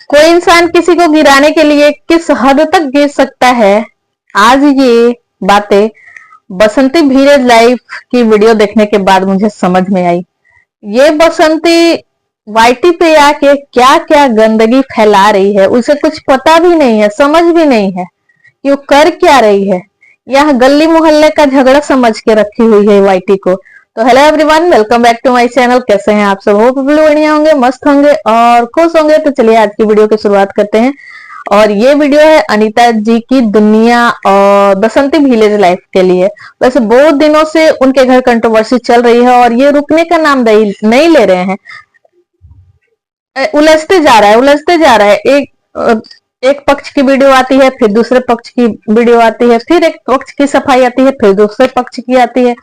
कोई इंसान किसी को गिराने के लिए किस हद तक गिर सकता है, आज ये बातें बसंती भीरेज लाइफ की वीडियो देखने के बाद मुझे समझ में आई। ये बसंती वाईटी पे आके क्या क्या गंदगी फैला रही है, उसे कुछ पता भी नहीं है, समझ भी नहीं है कि वो कर क्या रही है। यह गली मोहल्ले का झगड़ा समझ के रखी हुई है वाईटी को। तो hello everyone, welcome back to my channel. कैसे हैं आप सब? होप बढ़िया होंगे, मस्त होंगे और खुश होंगे। तो चलिए आज की वीडियो की शुरुआत करते हैं। और ये वीडियो है अनीता जी की दुनिया और बसंती विलेज लाइफ के लिए। वैसे बहुत दिनों से उनके घर कंट्रोवर्सी चल रही है और ये रुकने का नाम नहीं ले रहे हैं। उलझते जा रहा है। एक पक्ष की वीडियो आती है, फिर दूसरे पक्ष की वीडियो आती है, फिर एक पक्ष की सफाई आती है, फिर दूसरे पक्ष की आती है।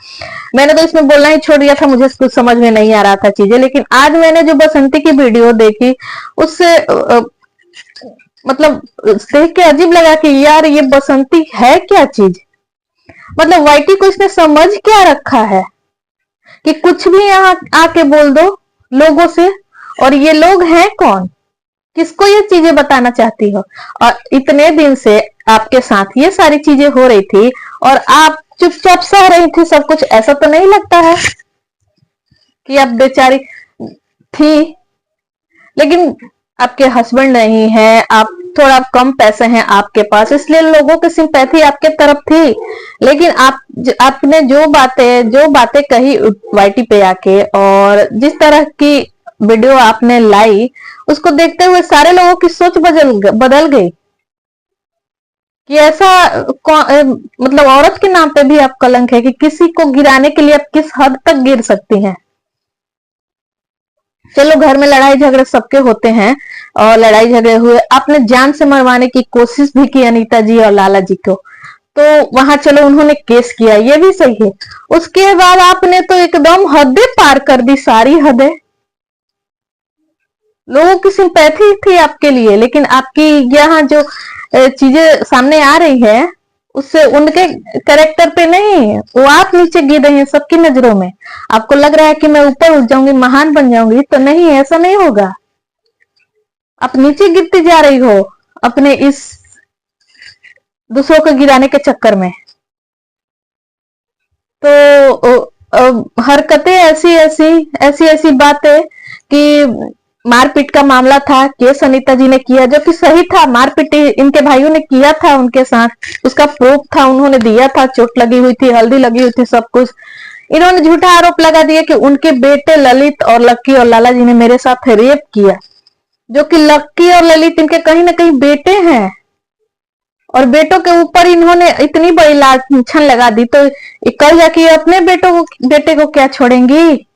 मैंने तो इसमें बोलना ही छोड़ दिया था, मुझे कुछ समझ में नहीं आ रहा था चीजें। लेकिन आज मैंने जो बसंती की वीडियो देखी उससे मतलब देख के अजीब लगा कि यार ये बसंती है क्या चीज। मतलब वाईटी को इसने समझ क्या रखा है कि कुछ भी यहाँ आके बोल दो लोगों से। और ये लोग हैं कौन, किसको ये चीजें बताना चाहती हो? और इतने दिन से आपके साथ ये सारी चीजें हो रही थी और आप चुपचाप सह रही थी सब कुछ। ऐसा तो नहीं लगता है कि आप बेचारी थी, लेकिन आपके हस्बैंड नहीं है, आप थोड़ा कम पैसे हैं आपके पास, इसलिए लोगों की सिंपैथी आपके तरफ थी। लेकिन आपने जो बातें कही वाईटी पे आके और जिस तरह की वीडियो आपने लाई, उसको देखते हुए सारे लोगों की सोच बदल गई कि ऐसा मतलब औरत के नाम पे भी आप कलंक है कि किसी को गिराने के लिए आप किस हद तक गिर सकती हैं। चलो घर में लड़ाई झगड़े सबके होते हैं और लड़ाई झगड़े हुए, आपने जान से मरवाने की कोशिश भी की अनीता जी और लाला जी को, तो वहां चलो उन्होंने केस किया, ये भी सही है। उसके बाद आपने तो एकदम हदें पार कर दी, सारी हदें। लोगों की सिंपैथी थी आपके लिए, लेकिन आपकी यहाँ जो चीजें सामने आ रही है उससे उनके कैरेक्टर पे नहीं, वो आप नीचे गिर रही हैं सबकी नजरों में। आपको लग रहा है कि मैं ऊपर उठ जाऊंगी, महान बन जाऊंगी, तो नहीं, ऐसा नहीं होगा। आप नीचे गिरती जा रही हो अपने इस दूसरों को गिराने के चक्कर में। तो हरकतें ऐसी बातें कि मारपीट का मामला था, केस अनीता जी ने किया जो कि सही था। मारपीट इनके भाइयों ने किया था उनके साथ, उसका प्रूफ था, उन्होंने दिया था, चोट लगी हुई थी, हल्दी लगी हुई थी, सब कुछ। इन्होंने झूठा आरोप लगा दिया कि उनके बेटे ललित और लक्की और लाला जी ने मेरे साथ रेप किया, जो कि लक्की और ललित इनके कहीं ना कहीं बेटे हैं। और बेटों के ऊपर इन्होंने इतनी बड़ी लांछन लगा दी, तो कल जाके अपने बेटे को क्या छोड़ेंगी?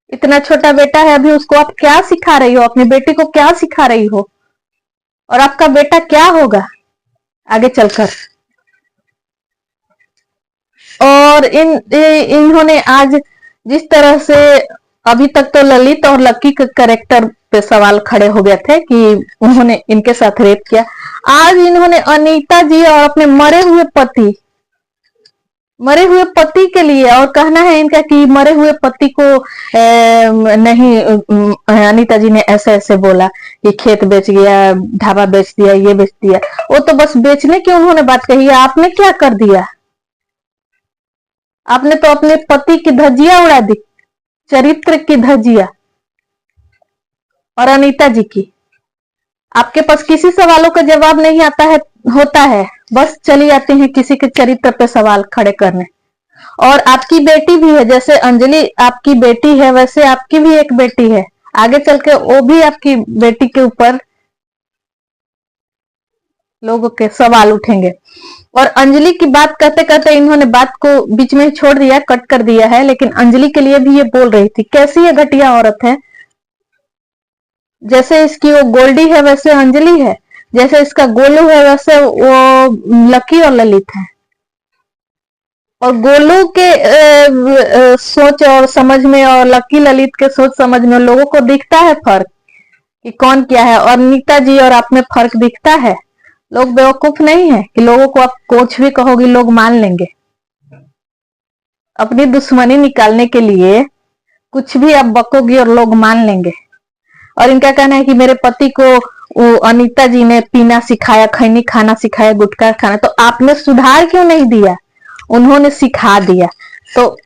इतना छोटा बेटा है अभी, उसको आप क्या सिखा रही हो? अपनी बेटी को क्या सिखा रही हो? और आपका बेटा क्या होगा आगे चलकर? और इन्होंने आज जिस तरह से, अभी तक तो ललित और लक्की के कैरेक्टर पे सवाल खड़े हो गए थे कि उन्होंने इनके साथ रेप किया। आज इन्होंने अनीता जी और अपने मरे हुए पति के लिए, और कहना है इनका कि मरे हुए पति को नहीं, अनीता जी ने ऐसे ऐसे बोला कि खेत बेच गया, ढाबा बेच दिया, ये बेच दिया। वो तो बस बेचने की उन्होंने बात कही है, आपने क्या कर दिया? आपने तो अपने पति की धज्जियां उड़ा दी, चरित्र की धज्जियां। और अनीता जी की, आपके पास किसी सवालों का जवाब नहीं होता है, बस चली आती हैं किसी के चरित्र पे सवाल खड़े करने। और आपकी बेटी भी है, जैसे अंजलि आपकी बेटी है वैसे आपकी भी एक बेटी है, आगे चल के वो भी आपकी बेटी के ऊपर लोगों के सवाल उठेंगे। और अंजलि की बात करते करते इन्होंने बात को बीच में छोड़ दिया, कट कर दिया है, लेकिन अंजलि के लिए भी ये बोल रही थी। कैसी ये घटिया औरत है, जैसे इसकी वो गोल्डी है वैसे अंजलि है, जैसे इसका गोलू है वैसे वो लकी और ललित है। और गोलू के सोच और समझ में और लकी ललित के सोच समझ में लोगों को दिखता है फर्क कि कौन क्या है। और नीता जी और आप में फर्क दिखता है। लोग बेवकूफ नहीं है कि लोगों को आप कुछ भी कहोगी लोग मान लेंगे। अपनी दुश्मनी निकालने के लिए कुछ भी आप बकोगी और लोग मान लेंगे। और इनका कहना है कि मेरे पति को वो अनीता जी ने पीना सिखाया, खैनी खाना सिखाया, गुटखा खाना, तो आपने सुधार क्यों नहीं दिया? उन्होंने सिखा दिया। तो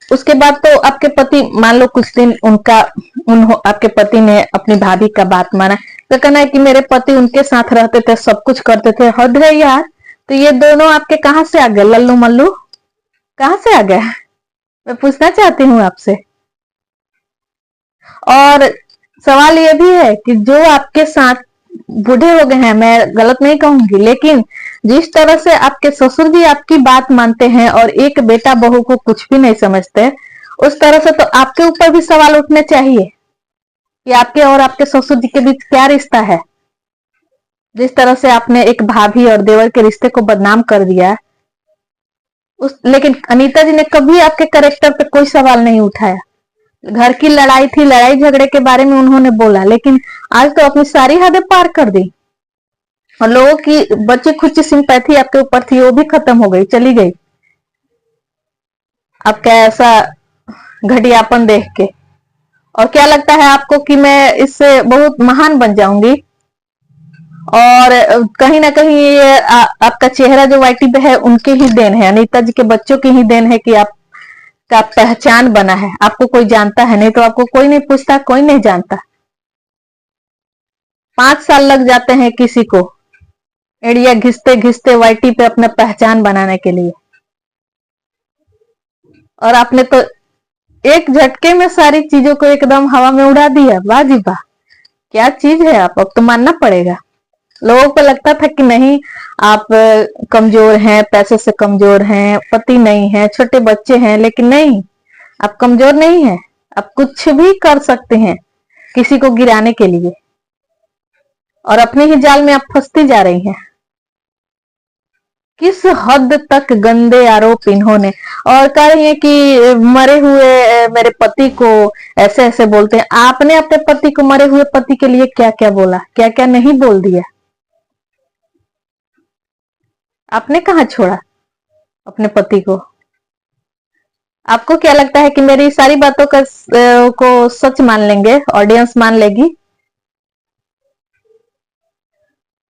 उसके बाद तो आपके पति, मान लो कुछ दिन उनका आपके पति ने अपनी भाभी का बात माना, तो कहना है कि मेरे पति उनके साथ रहते थे, सब कुछ करते थे। हद है यार। तो ये दोनों आपके कहाँ से आ गए? लल्लू मल्लू कहाँ से आ गए? मैं पूछना चाहती हूँ आपसे। और सवाल ये भी है कि जो आपके साथ बूढ़े हो गए हैं, मैं गलत नहीं कहूंगी, लेकिन जिस तरह से आपके ससुर जी आपकी बात मानते हैं और एक बेटा बहू को कुछ भी नहीं समझते, उस तरह से तो आपके ऊपर भी सवाल उठने चाहिए कि आपके और आपके ससुर जी के बीच क्या रिश्ता है। जिस तरह से आपने एक भाभी और देवर के रिश्ते को बदनाम कर दिया, लेकिन अनीता जी ने कभी आपके कैरेक्टर पे कोई सवाल नहीं उठाया। घर की लड़ाई थी, लड़ाई झगड़े के बारे में उन्होंने बोला, लेकिन आज तो अपनी सारी हदें पार कर दी और लोगों की बची खुची सिंपैथी आपके ऊपर थी, वो भी खत्म हो गई, चली गई आपका ऐसा घटियापन देख के। और क्या लगता है आपको कि मैं इससे बहुत महान बन जाऊंगी? और कहीं ना कहीं ये आपका चेहरा जो वाईटी पे है उनके ही देन है, अनीता जी के बच्चों की ही देन है कि आपका पहचान बना है, आपको कोई जानता है, नहीं तो आपको कोई नहीं पूछता, कोई नहीं जानता। 5 साल लग जाते हैं किसी को एड़िया घिसते घिसते वाईटी पे अपना पहचान बनाने के लिए, और आपने तो एक झटके में सारी चीजों को एकदम हवा में उड़ा दिया। वाह जी वाह, क्या चीज है आप! अब तो मानना पड़ेगा। लोगों को लगता था कि नहीं, आप कमजोर हैं, पैसे से कमजोर हैं, पति नहीं है, छोटे बच्चे हैं, लेकिन नहीं, आप कमजोर नहीं हैं। आप कुछ भी कर सकते हैं किसी को गिराने के लिए, और अपने ही जाल में आप फंसती जा रही हैं। किस हद तक गंदे आरोप इन्होंने, और कह रही है कि मरे हुए मेरे पति को ऐसे ऐसे बोलते हैं। आपने अपने पति को, मरे हुए पति के लिए क्या क्या बोला, क्या क्या नहीं बोल दिया? आपने कहाँ छोड़ा अपने पति को? आपको क्या लगता है कि मेरी सारी बातों को सच मान लेंगे, ऑडियंस मान लेगी?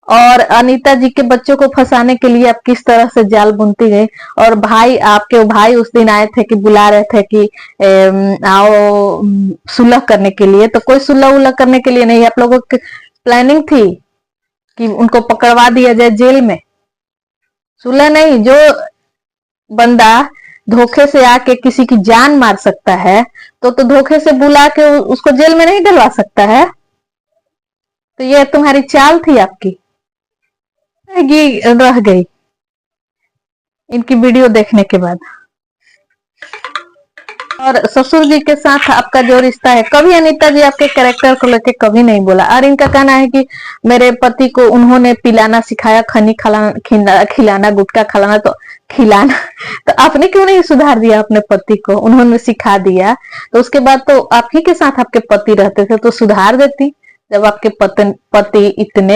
और अनीता जी के बच्चों को फंसाने के लिए आप किस तरह से जाल बुनती गई। और भाई, आपके भाई उस दिन आए थे कि बुला रहे थे कि आओ सुलह करने के लिए, तो कोई सुलह उलह करने के लिए नहीं, आप लोगों की प्लानिंग थी कि उनको पकड़वा दिया जाए जेल में। सुलह नहीं, जो बंदा धोखे से आके किसी की जान मार सकता है, तो धोखे से बुला के उसको जेल में नहीं डलवा सकता है। तो ये तुम्हारी चाल थी आपकी, रह गई इनकी वीडियो देखने के बाद। और ससुर जी के साथ आपका जो रिश्ता है, कभी अनीता जी आपके कैरेक्टर को लेके कभी नहीं बोला। और इनका कहना है कि मेरे पति को उन्होंने पिलाना सिखाया, खनी खिलाना, गुटखा खिलाना, तो खिलाना तो आपने क्यों नहीं सुधार दिया अपने पति को? उन्होंने सिखा दिया तो उसके बाद तो आप ही के साथ आपके पति रहते थे, तो सुधार देती। जब आपके पति इतने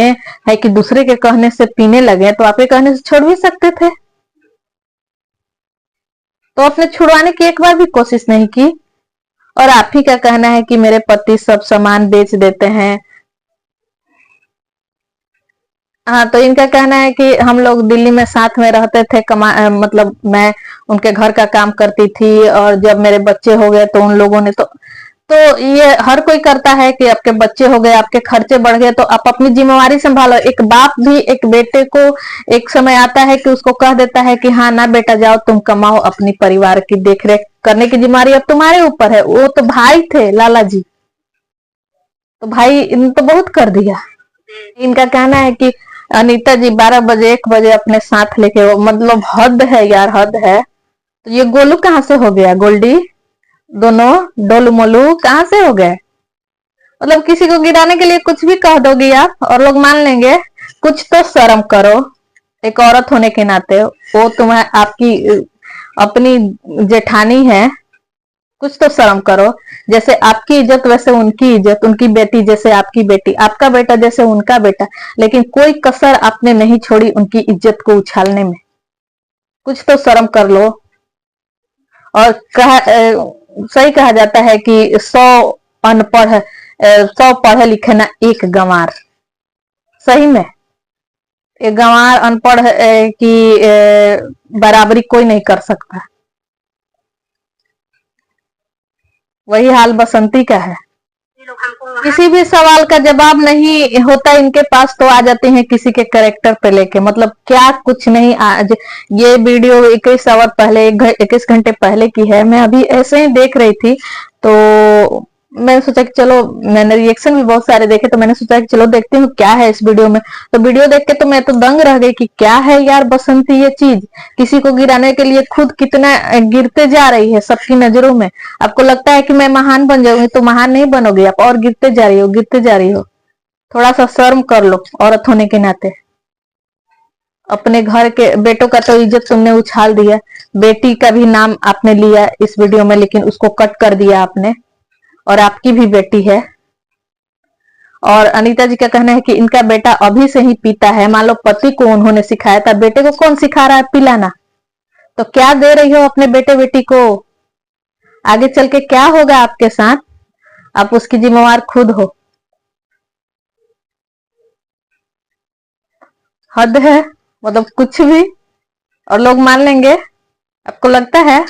है कि दूसरे के कहने से पीने लगे, तो आपके कहने से छोड़ भी सकते थे, तो आपने छुड़वाने की एक बार भी कोशिश नहीं की। और आप ही का कहना है कि मेरे पति सब सामान बेच देते हैं। हाँ, तो इनका कहना है कि हम लोग दिल्ली में साथ में रहते थे, मतलब मैं उनके घर का काम करती थी, और जब मेरे बच्चे हो गए तो उन लोगों ने तो ये हर कोई करता है कि आपके बच्चे हो गए, आपके खर्चे बढ़ गए, तो आप अपनी जिम्मेवारी संभालो। एक बाप भी एक बेटे को एक समय आता है कि उसको कह देता है कि हाँ ना बेटा, जाओ तुम कमाओ, अपनी परिवार की देखरेख करने की जिम्मेवारी अब तुम्हारे ऊपर है। वो तो भाई थे लाला जी, तो भाई इन तो बहुत कर दिया। इनका कहना है कि अनीता जी 12 बजे 1 बजे अपने साथ लेके, वो मतलब हद है यार, हद है। तो ये गोलू कहाँ से हो गया? गोल्डी दोनों डोलू मोलू कहाँ से हो गए? मतलब किसी को गिराने के लिए कुछ भी कह दोगी आप और लोग मान लेंगे। कुछ तो शर्म करो, एक औरत होने के नाते। वो तुम्हें आपकी अपनी जेठानी है, कुछ तो शर्म करो। जैसे आपकी इज्जत वैसे उनकी इज्जत, उनकी बेटी जैसे आपकी बेटी, आपका बेटा जैसे उनका बेटा, लेकिन कोई कसर आपने नहीं छोड़ी उनकी इज्जत को उछालने में। कुछ तो शर्म कर लो। और सही कहा जाता है कि 100 अनपढ़ 100 पढ़े लिखे ना एक गंवार। सही में एक गंवार अनपढ़ की बराबरी कोई नहीं कर सकता। वही हाल बसंती का है। किसी भी सवाल का जवाब नहीं होता इनके पास तो आ जाते हैं किसी के कैरेक्टर पे लेके, मतलब क्या कुछ नहीं। आज ये वीडियो 21 आवर पहले 21 घंटे पहले की है। मैं अभी ऐसे ही देख रही थी तो मैंने सोचा कि चलो, मैंने रिएक्शन भी बहुत सारे देखे तो मैंने सोचा कि चलो देखती हूँ क्या है इस वीडियो में। तो वीडियो देख के तो मैं तो दंग रह गई कि क्या है यार बसंती ये चीज। किसी को गिराने के लिए खुद कितना गिरते जा रही है सबकी नजरों में। आपको लगता है कि मैं महान बन जाऊंगी तो महान नहीं बनोगी आप, और गिरते जा रही हो गिरते जा रही हो। थोड़ा सा शर्म कर लो औरत होने के नाते। अपने घर के बेटों का तो इज्जत तुमने उछाल दिया, बेटी का भी नाम आपने लिया इस वीडियो में लेकिन उसको कट कर दिया आपने, और आपकी भी बेटी है। और अनीता जी का कहना है कि इनका बेटा अभी से ही पीता है, मान लो पति को उन्होंने सिखाया था, बेटे को कौन सिखा रहा है पिलाना। तो क्या दे रही हो अपने बेटे बेटी को, आगे चल के क्या होगा आपके साथ, आप उसकी जिम्मेवार खुद हो। हद है, मतलब कुछ भी और लोग मान लेंगे, आपको लगता है।